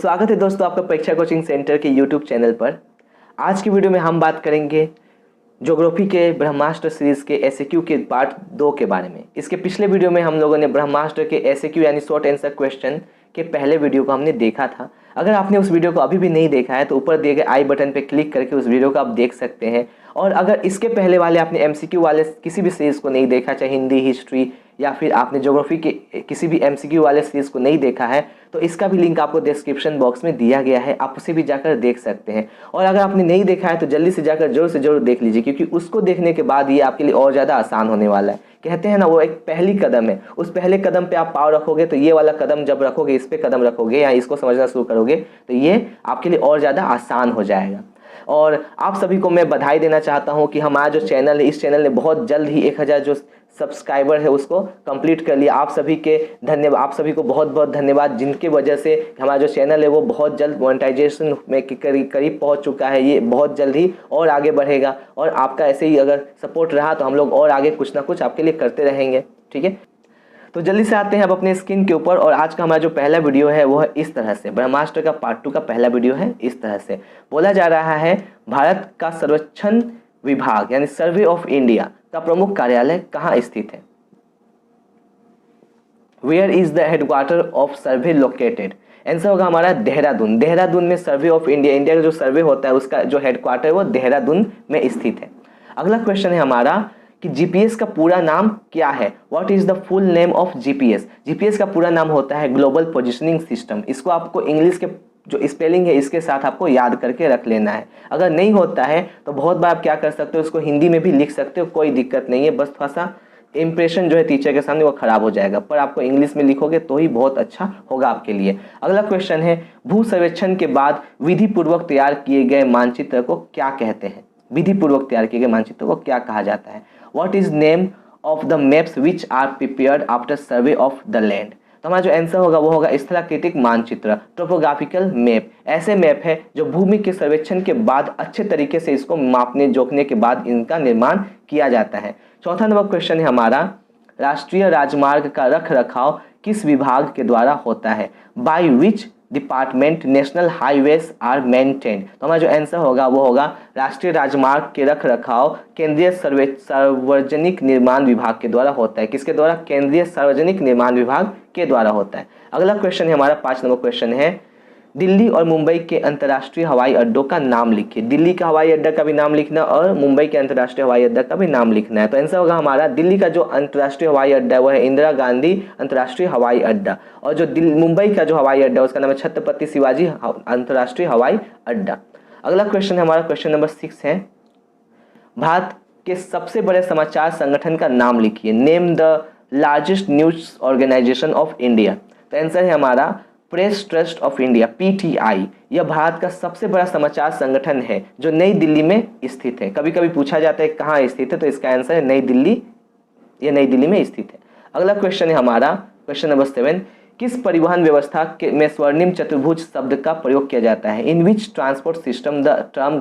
स्वागत है दोस्तों आपका परीक्षा कोचिंग सेंटर के यूट्यूब चैनल पर। आज की वीडियो में हम बात करेंगे ज्योग्राफी के ब्रह्मास्त्र सीरीज के एसएक्यू के पार्ट 2 के बारे में। इसके पिछले वीडियो में हम लोगों ने ब्रह्मास्त्र के एसएक्यू यानी शॉर्ट आंसर क्वेश्चन के पहले वीडियो को हमने देखा था। अगर आपने उस वीडियो को अभी भी नहीं देखा है तो ऊपर दिए गए आई बटन पर क्लिक करके उस वीडियो को आप देख सकते हैं। और अगर इसके पहले वाले आपने एमसीक्यू वाले किसी भी सीरीज़ को नहीं देखा, चाहे हिंदी, हिस्ट्री या फिर आपने ज्योग्राफी के किसी भी एमसीक्यू वाले सीरीज़ को नहीं देखा है, तो इसका भी लिंक आपको डिस्क्रिप्शन बॉक्स में दिया गया है, आप उसे भी जाकर देख सकते हैं। और अगर आपने नहीं देखा है तो जल्दी से जाकर जरूर से जरूर देख लीजिए, क्योंकि उसको देखने के बाद ये आपके लिए और ज़्यादा आसान होने वाला है। कहते हैं ना, वो एक पहली कदम है, उस पहले कदम पे आप पाँव रखोगे तो ये वाला कदम जब रखोगे, इस पे कदम रखोगे या इसको समझना शुरू करोगे तो ये आपके लिए और ज़्यादा आसान हो जाएगा। और आप सभी को मैं बधाई देना चाहता हूं कि हमारा जो चैनल है, इस चैनल ने बहुत जल्द ही 1000 जो सब्सक्राइबर है उसको कंप्लीट कर लिया। आप सभी के धन्यवाद, आप सभी को बहुत बहुत धन्यवाद, जिनके वजह से हमारा जो चैनल है वो बहुत जल्द मोनेटाइजेशन में करीब पहुंच चुका है। ये बहुत जल्द ही और आगे बढ़ेगा और आपका ऐसे ही अगर सपोर्ट रहा तो हम लोग और आगे कुछ ना कुछ आपके लिए करते रहेंगे। ठीक है, तो जल्दी से आते हैं अब अपने स्क्रीन के ऊपर। और आज का हमारा जो पहला वीडियो है वो है इस तरह से, ब्रह्मास्त्र का पार्ट 2 का पहला वीडियो है। इस तरह से बोला जा रहा है, भारत का सर्वेक्षण विभाग यानी सर्वे ऑफ इंडिया का प्रमुख कार्यालय कहाँ स्थित है? Where is the headquarter of survey located? Answer होगा हमारा देहरादून। देहरादून में सर्वे ऑफ इंडिया, इंडिया का जो सर्वे होता है उसका जो हेडक्वार्टर है वो देहरादून में स्थित है। अगला क्वेश्चन है हमारा कि जीपीएस का पूरा नाम क्या है? What is the full name of GPS? GPS का पूरा नाम होता है ग्लोबल पोजिशनिंग सिस्टम। इसको आपको इंग्लिश के जो स्पेलिंग है इसके साथ आपको याद करके रख लेना है। अगर नहीं होता है तो बहुत बार आप क्या कर सकते हो, इसको हिंदी में भी लिख सकते हो, कोई दिक्कत नहीं है। बस थोड़ा सा इंप्रेशन जो है टीचर के सामने वो खराब हो जाएगा, पर आपको इंग्लिश में लिखोगे तो ही बहुत अच्छा होगा आपके लिए। अगला क्वेश्चन है, भू सर्वेक्षण के बाद विधि पूर्वक तैयार किए गए मानचित्र को क्या कहते हैं? विधि पूर्वक तैयार किए गए मानचित्र को क्या कहा जाता है? What is name of the maps which are prepared after survey of the land? तो हमारा जो आंसर होगा वो होगा स्थलाकृतिक मानचित्र, टोपोग्राफिकल मैप। ऐसे मैप है जो भूमि के सर्वेक्षण के बाद अच्छे तरीके से इसको मापने जोखने के बाद इनका निर्माण किया जाता है। चौथा नंबर क्वेश्चन है हमारा, राष्ट्रीय राजमार्ग का रख रखाव किस विभाग के द्वारा होता है? By which department national highways are maintain? तो हमारा जो आंसर होगा वो होगा राष्ट्रीय राजमार्ग के रख रखाव केंद्रीय सार्वजनिक निर्माण विभाग के द्वारा होता है। किसके द्वारा? केंद्रीय सार्वजनिक निर्माण विभाग के द्वारा होता है। अगला क्वेश्चन है हमारा 5 नंबर क्वेश्चन है, दिल्ली और मुंबई के अंतर्राष्ट्रीय हवाई अड्डों का नाम लिखिए। दिल्ली का हवाई अड्डा का भी नाम लिखना और मुंबई के अंतर्राष्ट्रीय हवाई अड्डा का भी नाम लिखना है। तो आंसर होगा हमारा, दिल्ली का जो अंतर्राष्ट्रीय हवाई अड्डा है वो है इंदिरा गांधी अंतर्राष्ट्रीय हवाई अड्डा, और जो मुंबई का जो हवाई अड्डा है उसका नाम है छत्रपति शिवाजी अंतर्राष्ट्रीय हवाई अड्डा। अगला क्वेश्चन है हमारा क्वेश्चन नंबर 6 है, भारत के सबसे बड़े समाचार संगठन का नाम लिखिए। Name the largest news organisation of India. तो आंसर है हमारा press trust of India, PTI. यह भारत का सबसे बड़ा समाचार संगठन है जो नई दिल्ली में स्थित है। कभी कभी पूछा जाता है कहाँ स्थित है, तो इसका आंसर है नई दिल्ली, यह नई दिल्ली में स्थित है। अगला क्वेश्चन है हमारा क्वेश्चन नंबर 7, किस परिवहन व्यवस्था के में स्वर्णिम चतुर्भुज शब्द का प्रयोग किया जाता है? In which transport system the term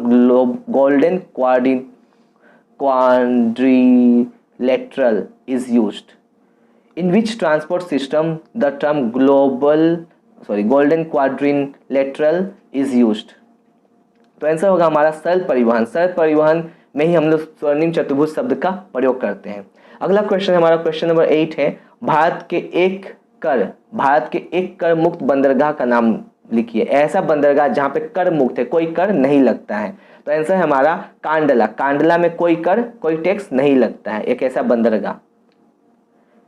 golden quadrilateral is used? In which transport system the term golden quadrilateral is used? तो आंसर होगा हमारा सरल परिवहन। सरल परिवहन में ही हम लोग स्वर्णिम चतुर्भुज शब्द का प्रयोग करते हैं। अगला क्वेश्चन हमारा क्वेश्चन नंबर 8 है, भारत के एक कर मुक्त बंदरगाह का नाम लिखिए। ऐसा बंदरगाह जहाँ पे कर मुक्त है, कोई कर नहीं लगता है। तो आंसर है हमारा कांडला। कांडला में कोई कर, कोई टैक्स नहीं लगता है, एक ऐसा बंदरगाह।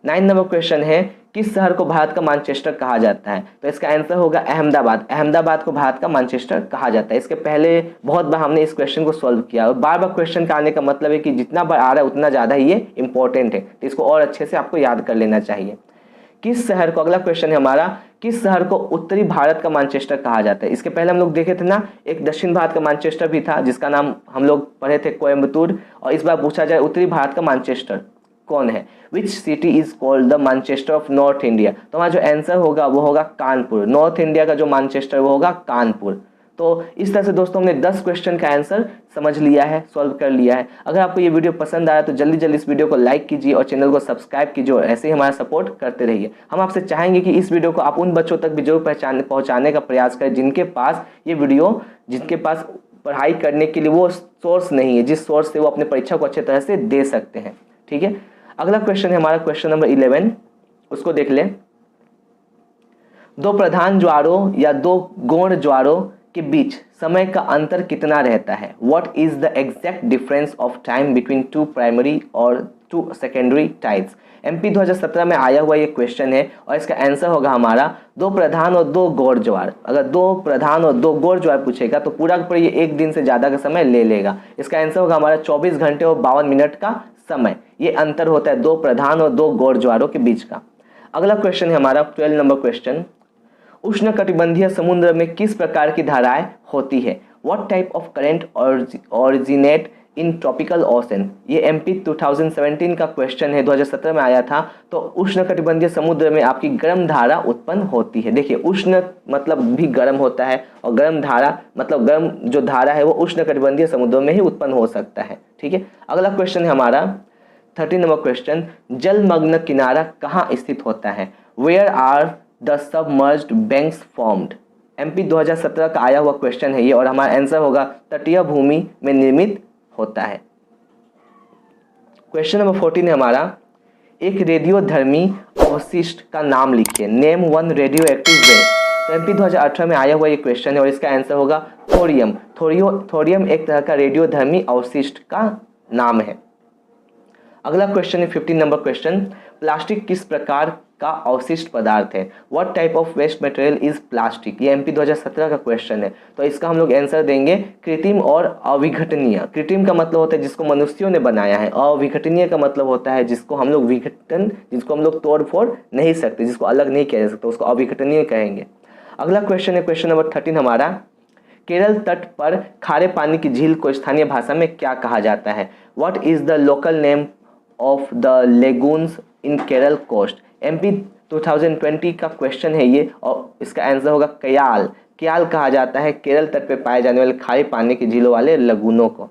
9 नंबर क्वेश्चन है, किस शहर को भारत का मैनचेस्टर कहा जाता है? तो इसका आंसर होगा अहमदाबाद। अहमदाबाद को भारत का मैनचेस्टर कहा जाता है। इसके पहले बहुत बार हमने इस क्वेश्चन को सॉल्व किया और बार बार क्वेश्चन का आने का मतलब है कि जितना बार आ रहा है उतना ज़्यादा ही ये इंपॉर्टेंट है, तो इसको और अच्छे से आपको याद कर लेना चाहिए। किस शहर को, अगला क्वेश्चन है हमारा, किस शहर को उत्तरी भारत का मैनचेस्टर कहा जाता है? इसके पहले हम लोग देखे थे ना, एक दक्षिण भारत का मैनचेस्टर भी था जिसका नाम हम लोग पढ़े थे कोयम्बतूर, और इस बार पूछा जाए उत्तरी भारत का मैनचेस्टर कौन है? Which city is called the Manchester of north India? तो हमारा जो आंसर होगा वो होगा कानपुर। नॉर्थ इंडिया का जो मैनचेस्टर वो होगा कानपुर। तो इस तरह से दोस्तों हमने 10 क्वेश्चन का आंसर समझ लिया है, सॉल्व कर लिया है। अगर आपको ये वीडियो पसंद आया तो जल्दी जल्दी इस वीडियो को लाइक कीजिए और चैनल को सब्सक्राइब कीजिए और ऐसे ही हमारा सपोर्ट करते रहिए। हम आपसे चाहेंगे कि इस वीडियो को आप उन बच्चों तक भी जरूर पहुंचाने का प्रयास करें जिनके पास पढ़ाई करने के लिए वो सोर्स नहीं है, जिस सोर्स से वो अपने परीक्षा को अच्छे तरह से दे सकते हैं। ठीक है, अगला क्वेश्चन है हमारा क्वेश्चन नंबर 11, उसको देख लें। दो प्रधान ज्वारों या दो गौण ज्वारों के बीच समय का अंतर कितना रहता है? What is the exact difference of time between two primary और टू सेकेंडरी टाइड्स? एमपी 2017 में आया हुआ ये क्वेश्चन है और इसका आंसर होगा हमारा दो प्रधान और दो गौण ज्वार। अगर दो प्रधान और दो गौण ज्वार पूछेगा तो पूरा पर ये एक दिन से ज़्यादा का समय ले लेगा। इसका आंसर होगा हमारा 24 घंटे और 52 मिनट का समय। ये अंतर होता है दो प्रधान और दो गौण ज्वारों के बीच का। अगला क्वेश्चन है हमारा 12 नंबर क्वेश्चन। उष्णकटिबंधीय समुद्र में किस प्रकार की धाराएं होती है? What type of current originate in tropical ocean? ये एमपी 2017 का क्वेश्चन है, 2017 में आया था। तो उष्णकटिबंधीय समुद्र में आपकी गर्म धारा उत्पन्न होती है। देखिए, उष्ण मतलब भी गर्म होता है और गर्म धारा मतलब गर्म जो धारा है वो उष्णकटिबंधीय समुद्रों में ही उत्पन्न हो सकता है। ठीक है, अगला क्वेश्चन है हमारा 13 नंबर क्वेश्चन। जलमग्न किनारा कहाँ स्थित होता है? Where are the submerged banks formed? MP 2017 का आया हुआ क्वेश्चन है ये और हमारा आंसर होगा तटीय भूमि में निर्मित होता है। क्वेश्चन नंबर 14 है हमारा, एक रेडियोधर्मी अवशिष्ट का नाम लिखिए। Name one radioactive waste. तो एमपी 2018 में आया हुआ ये क्वेश्चन है और इसका आंसर होगा थोरियम। थोरियम एक तरह का रेडियोधर्मी अवशिष्ट का नाम है। अगला क्वेश्चन है 15 नंबर क्वेश्चन। प्लास्टिक किस प्रकार का अवशिष्ट पदार्थ है? What type of waste material is plastic? ये एमपी 2017 का क्वेश्चन है। तो इसका हम लोग आंसर देंगे कृत्रिम और अविघटनीय। कृत्रिम का मतलब होता है जिसको मनुष्यों ने बनाया है, अविघटनीय का मतलब होता है जिसको हम लोग तोड़ फोड़ नहीं सकते, जिसको अलग नहीं किया जा सकता, उसको अविघटनीय कहेंगे। अगला क्वेश्चन है क्वेश्चन नंबर 13 हमारा। केरल तट पर खारे पानी की झील को स्थानीय भाषा में क्या कहा जाता है? What is the local name of the lagoons in Kerala coast? MP 2020 का क्वेश्चन है ये और इसका आंसर होगा कयाल। कयाल कहा जाता है केरल तट पे पाए जाने वाले खारे पानी की झीलों वाले लगूनों को।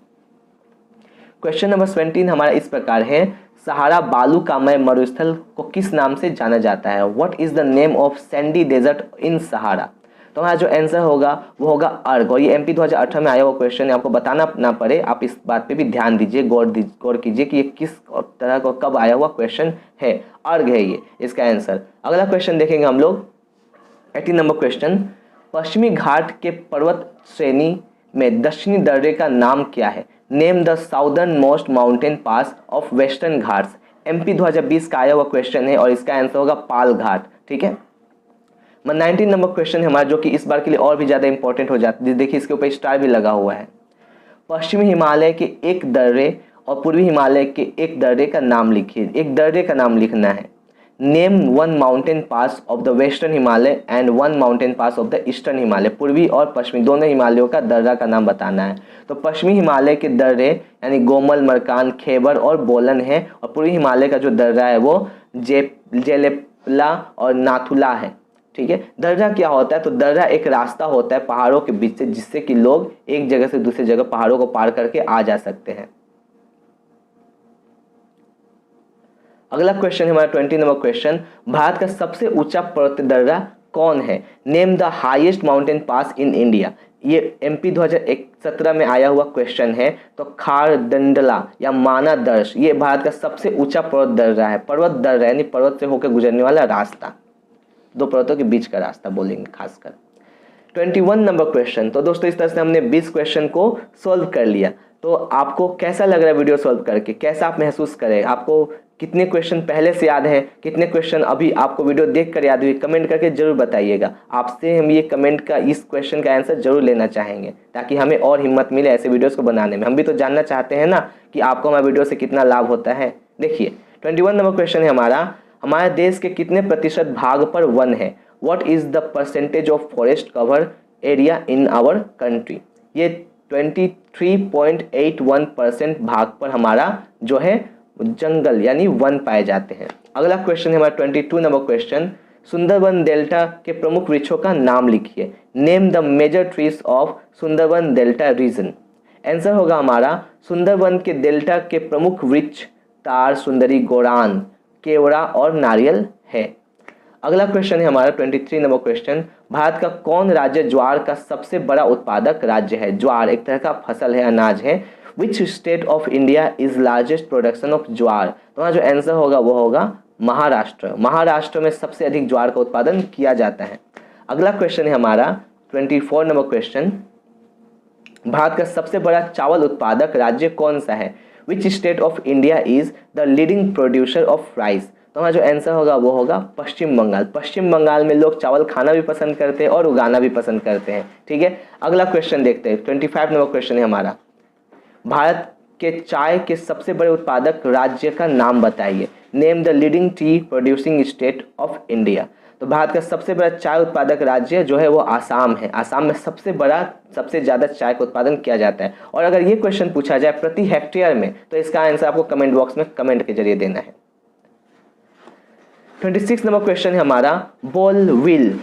क्वेश्चन नंबर 17 हमारा इस प्रकार है। सहारा बालूकामय मरुस्थल को किस नाम से जाना जाता है? What is the name of sandy desert in Sahara? तो हमारा जो आंसर होगा वो होगा अर्ग। और ये एमपी 2018 में आया हुआ क्वेश्चन है, आपको बताना ना पड़े, आप इस बात पे भी ध्यान दीजिए, गौर कीजिए कि ये किस तरह का कब आया हुआ क्वेश्चन है। अर्ग है ये इसका आंसर। अगला क्वेश्चन देखेंगे हम लोग 18 नंबर क्वेश्चन। पश्चिमी घाट के पर्वत श्रेणी में दक्षिणी दर्रे का नाम क्या है? Name the southern most mountain pass of western Ghats. MP 2020 का आया हुआ क्वेश्चन है और इसका आंसर होगा पाल घाट। ठीक है, 19 नंबर क्वेश्चन है हमारा जो कि इस बार के लिए और भी ज़्यादा इंपॉर्टेंट हो जाता है। देखिए इसके ऊपर स्टार भी लगा हुआ है। पश्चिमी हिमालय के एक दर्रे और पूर्वी हिमालय के एक दर्रे का नाम लिखिए। एक दर्रे का नाम लिखना है। Name one mountain pass of the western Himalaya and one mountain pass of the eastern Himalaya. पूर्वी और पश्चिमी दोनों हिमालयों का दर्रा का नाम बताना है। तो पश्चिमी हिमालय के दर्रे यानी गोमल, मरकान, खैबर और बोलन है और पूर्वी हिमालय का जो दर्रा है वो जेलेपला और नाथुला है। ठीक है, दर्रा क्या होता है? तो दर्रा एक रास्ता होता है पहाड़ों के बीच से जिससे कि लोग एक जगह से दूसरी जगह पहाड़ों को पार करके आ जा सकते हैं। अगला क्वेश्चन है हमारा 20 नंबर क्वेश्चन। भारत का सबसे ऊंचा पर्वतीय दर्रा कौन है? Name the highest mountain pass in India. ये एमपी 2017 में आया हुआ क्वेश्चन है। तो खारदंडला या मानादर्श ये भारत का सबसे ऊंचा पर्वत दर्रा है। पर्वत दर्रा यानी पर्वत से होकर गुजरने वाला रास्ता, दो पर्वतों के बीच का रास्ता बोलेंगे खासकर। 21 नंबर क्वेश्चन। तो दोस्तों इस तरह से हमने 20 क्वेश्चन को सॉल्व कर लिया। तो आपको कैसा लग रहा है वीडियो सॉल्व करके? कैसा आप महसूस करें? आपको कितने क्वेश्चन पहले से याद हैं, कितने क्वेश्चन अभी आपको वीडियो देखकर याद हुई? कमेंट करके जरूर बताइएगा। आपसे हम ये कमेंट का इस क्वेश्चन का आंसर जरूर लेना चाहेंगे ताकि हमें और हिम्मत मिले ऐसे वीडियोस को बनाने में। हम भी तो जानना चाहते हैं ना कि आपको हमारे वीडियो से कितना लाभ होता है। देखिए 21 नंबर क्वेश्चन है हमारा। हमारे देश के कितने प्रतिशत भाग पर वन है? What is the percentage of forest cover area in our country? ये 23.81% भाग पर हमारा जो है जंगल यानी वन पाए जाते हैं। अगला क्वेश्चन है हमारा 22 नंबर क्वेश्चन। सुंदरबन डेल्टा के प्रमुख वृक्षों का नाम लिखिए। Name the major trees of Sundarban delta region. Answer होगा हमारा सुंदरबन के डेल्टा के प्रमुख वृक्ष तार, सुंदरी, गोरान, केवड़ा और नारियल है। अगला क्वेश्चन है हमारा 23 नंबर क्वेश्चन। भारत का कौन राज्य ज्वार का सबसे बड़ा उत्पादक राज्य है? ज्वार एक तरह का फसल है, अनाज है। Which state of India is largest production of jowar? तो वहाँ जो आंसर होगा वो होगा महाराष्ट्र। महाराष्ट्र में सबसे अधिक ज्वार का उत्पादन किया जाता है। अगला क्वेश्चन है हमारा 24 नंबर क्वेश्चन। भारत का सबसे बड़ा चावल उत्पादक राज्य कौन सा है? Which state of India is the leading producer of rice? तो हमारा जो आंसर होगा वो होगा पश्चिम बंगाल। पश्चिम बंगाल में लोग चावल खाना भी पसंद करते हैं और उगाना भी पसंद करते हैं। ठीक है, अगला क्वेश्चन देखते हैं। 25 नंबर क्वेश्चन है हमारा। भारत के चाय के सबसे बड़े उत्पादक राज्य का नाम बताइए। Name the leading T producing state of India. तो भारत का सबसे बड़ा चाय उत्पादक राज्य जो है वो आसाम है। आसाम में सबसे ज़्यादा चाय का उत्पादन किया जाता है। और अगर ये क्वेश्चन पूछा जाए प्रति हेक्टेयर में, तो इसका आंसर आपको कमेंट बॉक्स में कमेंट के जरिए देना है। 26 नंबर क्वेश्चन है हमारा। बॉल व्हील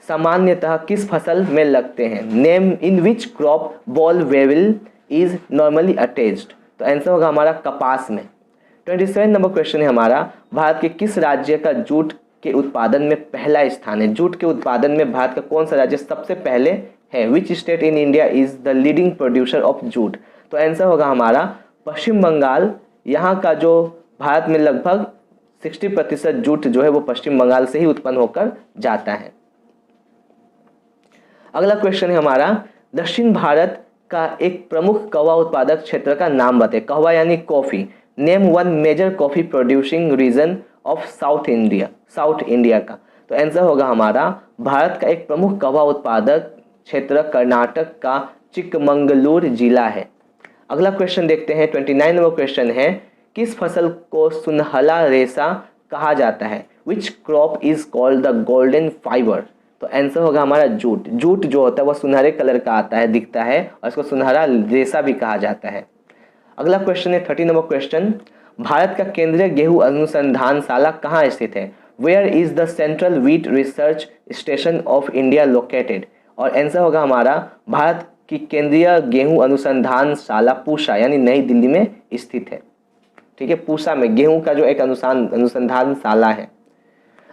सामान्यतः किस फसल में लगते हैं? Name in which crop ball wheel is normally attached? तो आंसर होगा हमारा कपास में। 27 नंबर क्वेश्चन है हमारा। भारत के किस राज्य का जूट के उत्पादन में पहला स्थान है? जूट के उत्पादन में भारत का कौन सा राज्य सबसे पहले है? Which state in India is the leading producer of jute? तो आंसर होगा हमारा पश्चिम बंगाल। यहाँ का जो भारत में लगभग 60% जूट जो है वो पश्चिम बंगाल से ही उत्पन्न होकर जाता है। अगला क्वेश्चन है हमारा। दक्षिण भारत का एक प्रमुख कहवा उत्पादक क्षेत्र का नाम बताइए। कहवा यानी coffee. Name one major coffee producing region of south India का। तो आंसर होगा हमारा भारत का एक प्रमुख कहवा उत्पादक क्षेत्र कर्नाटक का चिकमंगलूर जिला है। अगला क्वेश्चन देखते हैं। 29 नंबर क्वेश्चन है। किस फसल को सुनहला रेशा कहा जाता है? Which crop is called the golden fibre? तो आंसर होगा हमारा जूट। जूट जो होता है वह सुनहरे कलर का आता है, दिखता है, और इसको सुनहरा रेशा भी कहा जाता है। अगला क्वेश्चन है 30 नंबर क्वेश्चन। भारत का केंद्रीय गेहूं अनुसंधानशाला कहाँ स्थित है? Where is the central wheat research station of India located? और आंसर होगा हमारा भारत की केंद्रीय गेहूं अनुसंधानशाला पूसा यानी नई दिल्ली में स्थित है। ठीक है, पूसा में गेहूं का जो एक अनुसंधानशाला है।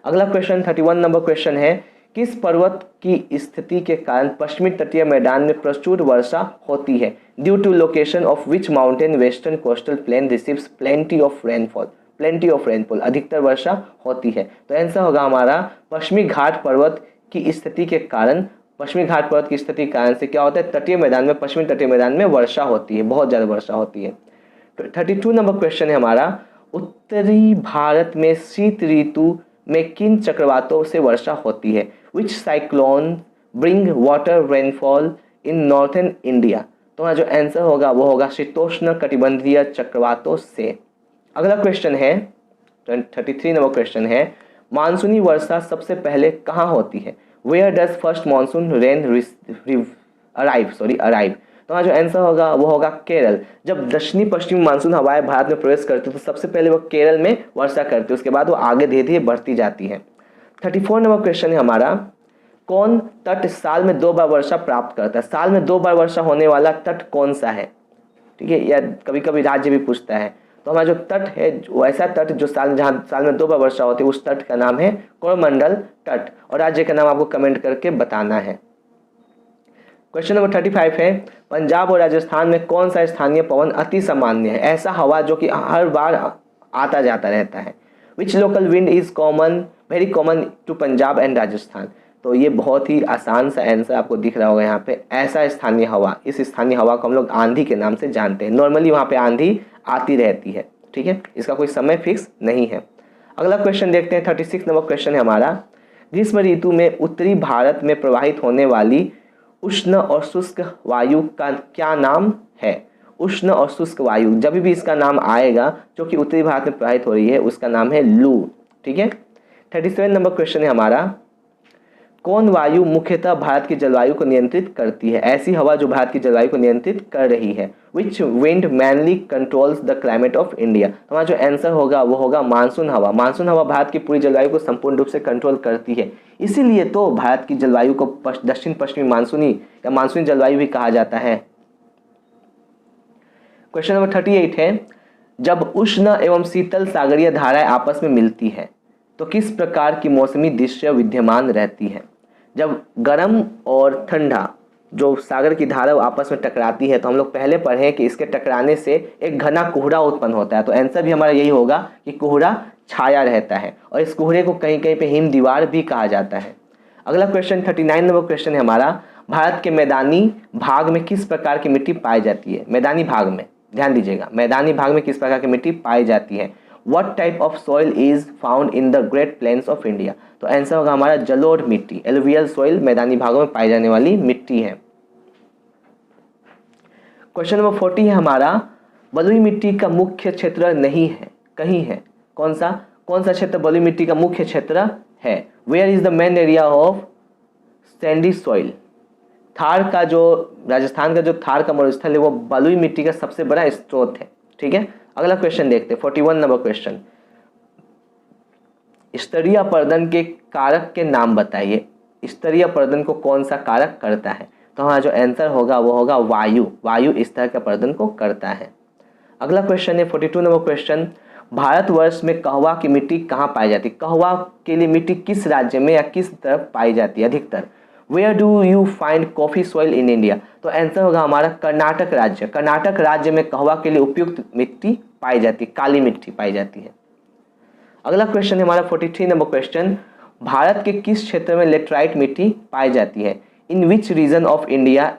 अगला क्वेश्चन 31 नंबर क्वेश्चन है। किस पर्वत की स्थिति के कारण पश्चिमी तटीय मैदान में प्रचुर वर्षा होती है? Due to location of which mountain western coastal plain receives plenty of rainfall? अधिकतर वर्षा होती है। तो आंसर होगा हमारा पश्चिमी घाट पर्वत की स्थिति के कारण। पश्चिमी घाट पर्वत की स्थिति के कारण से क्या होता है? तटीय मैदान में, पश्चिमी तटीय मैदान में वर्षा होती है, बहुत ज़्यादा वर्षा होती है। 32 नंबर क्वेश्चन है हमारा। उत्तरी भारत में शीत ऋतु में किन चक्रवातों से वर्षा होती है? Which cyclone bring water rainfall in northern India? तो जो आंसर होगा वो होगा शीतोष्ण कटिबंधीय चक्रवातों से। अगला क्वेश्चन है 33 नंबर क्वेश्चन है। मानसूनी वर्षा सबसे पहले कहाँ होती है? Where does first monsoon rain arrive? तो जो आंसर होगा वो होगा केरल। जब दक्षिणी पश्चिमी मानसून हवाएं भारत में प्रवेश करती है तो सबसे पहले वो केरल में वर्षा करती है, उसके बाद वो आगे धीरे धीरे बढ़ती जाती है। 34 नंबर क्वेश्चन है हमारा। कौन तट साल में 2 बार वर्षा प्राप्त करता है? साल में 2 बार वर्षा होने वाला तट कौन सा है? ठीक है, या कभी कभी राज्य भी पूछता है। तो हमारा जो तट है वो ऐसा तट जो जहाँ साल में 2 बार वर्षा होती है, उस तट का नाम है कोरोमंडल तट, और राज्य का नाम आपको कमेंट करके बताना है। क्वेश्चन नंबर 35 है। पंजाब और राजस्थान में कौन सा स्थानीय पवन अति सामान्य है? ऐसा हवा जो कि हर बार आता जाता रहता है। Which local wind is very common to Punjab and Rajasthan? तो ये बहुत ही आसान सा आंसर आपको दिख रहा होगा यहाँ पे। ऐसा स्थानीय हवा, इस स्थानीय हवा को हम लोग आंधी के नाम से जानते हैं। नॉर्मली वहाँ पे आंधी आती रहती है। ठीक है, इसका कोई समय फिक्स नहीं है। अगला क्वेश्चन देखते हैं। 36 नंबर क्वेश्चन है हमारा। ग्रीष्म ऋतु में उत्तरी भारत में प्रवाहित होने वाली उष्ण और शुष्क वायु का क्या नाम है? उष्ण और शुष्क वायु, जब भी इसका नाम आएगा जो कि उत्तरी भारत में प्रवाहित हो रही है, उसका नाम है लू। ठीक है, 37 नंबर क्वेश्चन है हमारा। कौन वायु मुख्यतः भारत की जलवायु को नियंत्रित करती है? ऐसी हवा जो भारत की जलवायु को नियंत्रित कर रही है। Which wind mainly controls the climate of India? हमारा जो आंसर होगा वो होगा मानसून हवा। मानसून हवा भारत की पूरी जलवायु को संपूर्ण रूप से कंट्रोल करती है, इसीलिए तो भारत की जलवायु को दक्षिण पश्चिमी मानसूनी या मानसूनी जलवायु भी कहा जाता है। क्वेश्चन नंबर 38 है, जब उष्ण एवं शीतल सागरीय धाराएं आपस में मिलती है तो किस प्रकार की मौसमी दृश्य विद्यमान रहती है? जब गर्म और ठंडा जो सागर की धारा आपस में टकराती है तो हम लोग पहले पढ़े कि इसके टकराने से एक घना कोहरा उत्पन्न होता है, तो आंसर भी हमारा यही होगा कि कोहरा छाया रहता है और इस कोहरे को कहीं कहीं पे हिम दीवार भी कहा जाता है। अगला क्वेश्चन 39 नंबर क्वेश्चन है हमारा, भारत के मैदानी भाग में किस प्रकार की मिट्टी पाई जाती है? मैदानी भाग में ध्यान दीजिएगा, मैदानी भाग में किस प्रकार की मिट्टी पाई जाती है? What type of soil is found in the Great Plains of India? तो आंसर होगा हमारा जलोढ़ मिट्टी, एलुवियल सॉइल मैदानी भागों में पाई जाने वाली मिट्टी है। क्वेश्चन नंबर 40 है हमारा, बलुई मिट्टी का मुख्य क्षेत्र नहीं है, कहीं है, कौन सा क्षेत्र बलुई मिट्टी का मुख्य क्षेत्र है? Where is the main area of sandy soil? Thar का जो राजस्थान का जो थार का मरुस्थल है वो बलुई मिट्टी का सबसे बड़ा स्रोत है। ठीक है, अगला क्वेश्चन देखते हैं 41 नंबर क्वेश्चन, स्तरीय अपरदन के कारक के नाम बताइए। स्तरीय अपरदन को कौन सा कारक करता है? तो हमारा जो आंसर होगा वो होगा वायु। वायु स्तर के अपरदन को करता है। अगला क्वेश्चन है 42 नंबर क्वेश्चन, भारतवर्ष में कहवा की मिट्टी कहाँ पाई जाती है? कहवा के लिए मिट्टी किस राज्य में या किस तरफ पाई जाती है अधिकतर? Where do you find coffee soil in India? तो आंसर होगा हमारा कर्नाटक राज्य। कर्नाटक राज्य में कहवा के लिए उपयुक्त मिट्टी पाई जाती है, काली मिट्टी पाई जाती है। अगला क्वेश्चन है हमारा 43 नंबर क्वेश्चन, भारत के किस क्षेत्र में लेटराइट मिट्टी पाई जाती है? In which region of India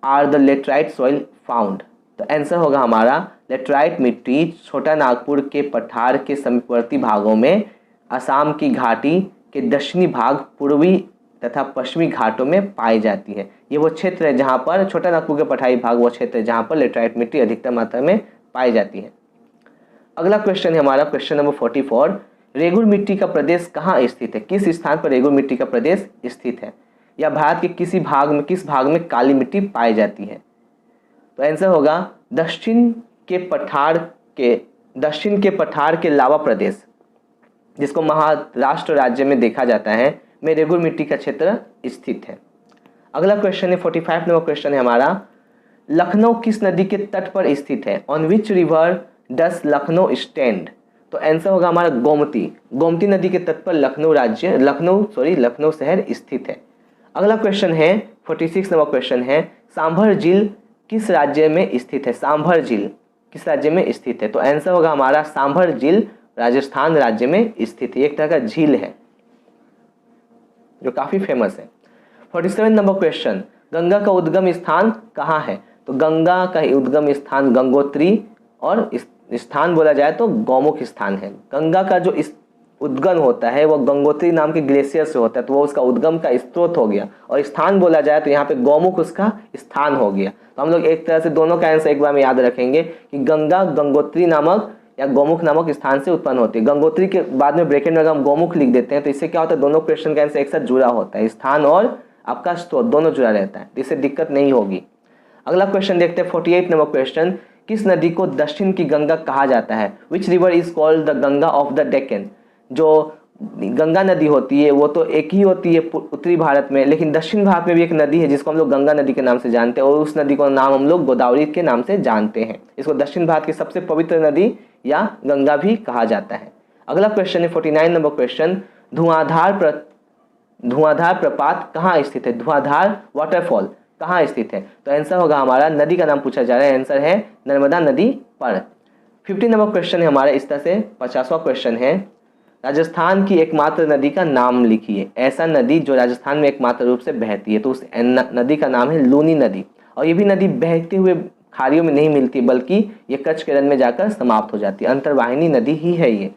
are the laterite soil found? तो आंसर होगा हमारा लेटराइट मिट्टी छोटा नागपुर के पठार के समीपवर्ती भागों में, असम की घाटी के दक्षिणी भाग, पूर्वी तथा पश्चिमी घाटों में पाई जाती है। ये वो क्षेत्र है जहाँ पर छोटा नागपुर के पठारी भाग वो क्षेत्र है जहाँ पर लेटराइट मिट्टी अधिकतर मात्रा में पाई जाती है। अगला क्वेश्चन है हमारा क्वेश्चन नंबर 44, रेगुर मिट्टी का प्रदेश कहाँ स्थित है? किस स्थान पर रेगुर मिट्टी का प्रदेश स्थित है? या भारत के किस भाग में काली मिट्टी पाई जाती है? तो आंसर होगा दक्षिण के पठार के लावा प्रदेश, जिसको महाराष्ट्र राज्य में देखा जाता है, में रेगुर मिट्टी का क्षेत्र स्थित है। अगला क्वेश्चन है 45 नंबर क्वेश्चन है हमारा, लखनऊ किस नदी के तट पर स्थित है? On which river does Lucknow stand? तो आंसर होगा हमारा गोमती। गोमती नदी के तट पर लखनऊ शहर स्थित है। अगला क्वेश्चन है 46 नंबर क्वेश्चन है, सांभर झील किस राज्य में स्थित है? सांभर झील किस राज्य में स्थित है? तो आंसर होगा हमारा सांभर झील राजस्थान राज्य में स्थित है। एक तरह का झील है जो काफी फेमस है। 47 नंबर क्वेश्चन, गंगा का उद्गम स्थान कहाँ है? तो गंगा का उद्गम स्थान गंगोत्री और स्थान बोला जाए तो गौमुख स्थान है। गंगा का जो उद्गम होता है वो गंगोत्री नाम के ग्लेशियर से होता है, तो वो उसका उद्गम का स्रोत हो गया, और स्थान बोला जाए तो यहाँ पे गौमुख उसका स्थान हो गया। तो हम लोग एक तरह से दोनों का आंसर एक बार में याद रखेंगे कि गंगा गंगोत्री नामक या गौमुख नामक स्थान से उत्पन्न होती है। गंगोत्री के बाद में ब्रैकेट में अगर हम गौमुख लिख देते हैं तो इससे क्या होता है, दोनों क्वेश्चन का आंसर एक साथ जुड़ा होता है, स्थान और आपका स्रोत दोनों जुड़ा रहता है, इससे दिक्कत नहीं होगी। अगला क्वेश्चन देखते हैं 48 नंबर क्वेश्चन, किस नदी को दक्षिण की गंगा कहा जाता है? Which river is called the Ganga of the Deccan? जो गंगा नदी होती है वो तो एक ही होती है उत्तरी भारत में, लेकिन दक्षिण भारत में भी एक नदी है जिसको हम लोग गंगा नदी के नाम से जानते हैं, और उस नदी का नाम हम लोग गोदावरी के नाम से जानते हैं। इसको दक्षिण भारत की सबसे पवित्र नदी या गंगा भी कहा जाता है। अगला क्वेश्चन है 49 नंबर क्वेश्चन, धुआंधार प्रपात कहाँ स्थित है? धुआंधार वाटरफॉल कहाँ स्थित है? तो आंसर होगा हमारा, नदी का नाम पूछा जा रहा है, आंसर है नर्मदा नदी पर। 50 नंबर क्वेश्चन है हमारा, इस तरह से 50वां क्वेश्चन है, राजस्थान की एकमात्र नदी का नाम लिखिए। ऐसा नदी जो राजस्थान में एकमात्र रूप से बहती है, तो उस नदी का नाम है लूनी नदी, और ये भी नदी बहते हुए खाड़ियों में नहीं मिलती बल्कि ये कच्छ के रण में जाकर समाप्त हो जाती है, अंतर्वाहिनी नदी ही है ये।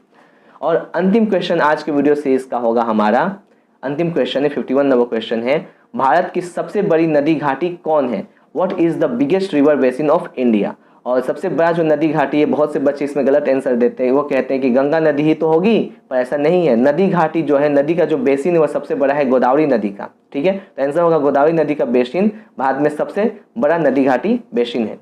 और अंतिम क्वेश्चन आज के वीडियो सीरीज का होगा हमारा, अंतिम क्वेश्चन है 51 नंबर क्वेश्चन है, भारत की सबसे बड़ी नदी घाटी कौन है? What is the biggest river basin of India? और सबसे बड़ा जो नदी घाटी है, बहुत से बच्चे इसमें गलत आंसर देते हैं, वो कहते हैं कि गंगा नदी ही तो होगी, पर ऐसा नहीं है। नदी घाटी जो है, नदी का जो बेसिन है वो सबसे बड़ा है गोदावरी नदी का, ठीक है। तो आंसर होगा गोदावरी नदी का बेसिन भारत में सबसे बड़ा नदी घाटी बेसिन है।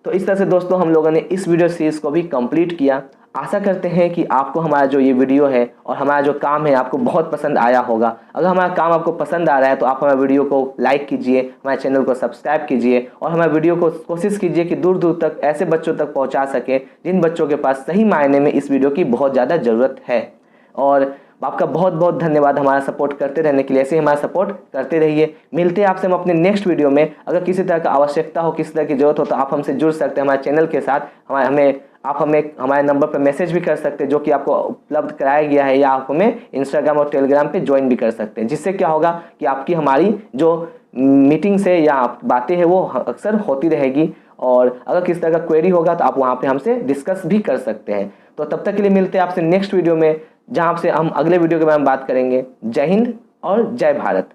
तो इस तरह से दोस्तों हम लोगों ने इस वीडियो सीरीज़ को भी कंप्लीट किया। आशा करते हैं कि आपको हमारा जो ये वीडियो है और हमारा जो काम है आपको बहुत पसंद आया होगा। अगर हमारा काम आपको पसंद आ रहा है तो आप हमारे वीडियो को लाइक कीजिए, हमारे चैनल को सब्सक्राइब कीजिए और हमारे वीडियो को कोशिश कीजिए कि दूर दूर तक ऐसे बच्चों तक पहुंचा सके जिन बच्चों के पास सही मायने में इस वीडियो की बहुत ज़्यादा ज़रूरत है। और आपका बहुत बहुत धन्यवाद हमारा सपोर्ट करते रहने के लिए। ऐसे ही हमारा सपोर्ट करते रहिए। मिलते हैं आपसे हम अपने नेक्स्ट वीडियो में। अगर किसी तरह का आवश्यकता हो, किसी तरह की ज़रूरत हो तो आप हमसे जुड़ सकते हैं हमारे चैनल के साथ। आप हमें हमारे नंबर पर मैसेज भी कर सकते हैं जो कि आपको उपलब्ध कराया गया है, या आप हमें इंस्टाग्राम और टेलीग्राम पे ज्वाइन भी कर सकते हैं, जिससे क्या होगा कि आपकी हमारी जो मीटिंग्स है या बातें हैं वो अक्सर होती रहेगी। और अगर किसी तरह का क्वेरी होगा तो आप वहाँ पे हमसे डिस्कस भी कर सकते हैं। तो तब तक के लिए मिलते हैं आपसे नेक्स्ट वीडियो में, जहाँ से हम अगले वीडियो के बारे में बात करेंगे। जय हिंद और जय भारत।